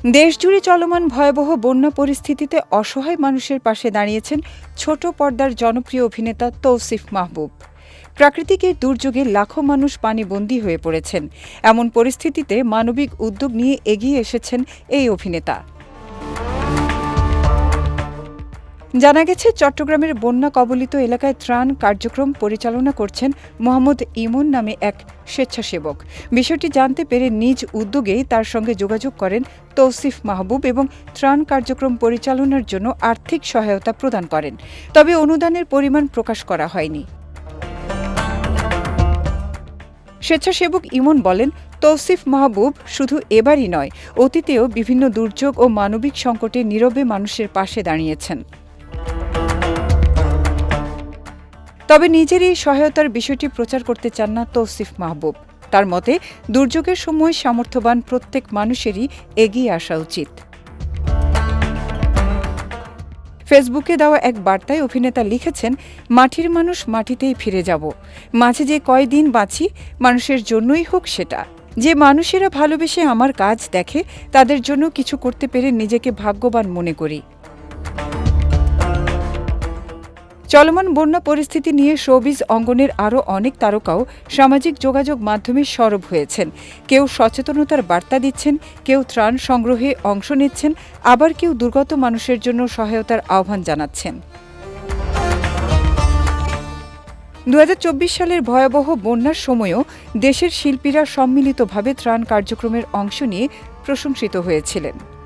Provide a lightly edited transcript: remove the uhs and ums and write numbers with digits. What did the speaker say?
দেশজুড়ে চলমান ভয়াবহ বন্যা পরিস্থিতিতে অসহায় মানুষের পাশে দাঁড়িয়েছেন ছোট পর্দার জনপ্রিয় অভিনেতা তৌসিফ মাহবুব। প্রাকৃতিক এই দুর্যোগে লাখো মানুষ পানিবন্দী হয়ে পড়েছেন। এমন পরিস্থিতিতে মানবিক উদ্যোগ নিয়ে এগিয়ে এসেছেন এই অভিনেতা। জানা গেছে, চট্টগ্রামের বন্যা কবলিত এলাকায় ত্রাণ কার্যক্রম পরিচালনা করছেন মোহাম্মদ ইমন নামে এক স্বেচ্ছাসেবক। বিষয়টি জানতে পেরে নিজ উদ্যোগেই তার সঙ্গে যোগাযোগ করেন তৌসিফ মাহবুব এবং ত্রাণ কার্যক্রম পরিচালনার জন্য আর্থিক সহায়তা প্রদান করেন। তবে অনুদানের পরিমাণ প্রকাশ করা হয়নি। স্বেচ্ছাসেবক ইমন বলেন, তৌসিফ মাহবুব শুধু এবারই নয়, অতীতেও বিভিন্ন দুর্যোগ ও মানবিক সংকটে নীরবে মানুষের পাশে দাঁড়িয়েছেন। তবে নিজের এই সহায়তার বিষয়টি প্রচার করতে চান না তৌসিফ মাহবুব। তার মতে, দুর্যোগের সময় সামর্থ্যবান প্রত্যেক মানুষেরই এগিয়ে আসা উচিত। ফেসবুকে দেওয়া এক বার্তায় অভিনেতা লিখেছেন, মাটির মানুষ মাটিতেই ফিরে যাব। মাঝে যে কয়দিন বাঁচি, মানুষের জন্যই হোক সেটা। যে মানুষেরা ভালোবেসে আমার কাজ দেখে, তাদের জন্য কিছু করতে পেরে নিজেকে ভাগ্যবান মনে করি। চলমান বন্যা পরিস্থিতি নিয়ে শোবিজ অঙ্গনের আরও অনেক তারকাও সামাজিক যোগাযোগ মাধ্যমে সরব হয়েছেন। কেউ সচেতনতার বার্তা দিচ্ছেন, কেউ ত্রাণ সংগ্রহে অংশ নিচ্ছেন, আবার কেউ দুর্গত মানুষের জন্য সহায়তার আহ্বান জানাচ্ছেন। 2024 সালের ভয়াবহ বন্যার সময়ও দেশের শিল্পীরা সম্মিলিতভাবে ত্রাণ কার্যক্রমের অংশ নিয়ে প্রশংসিত হয়েছিলেন।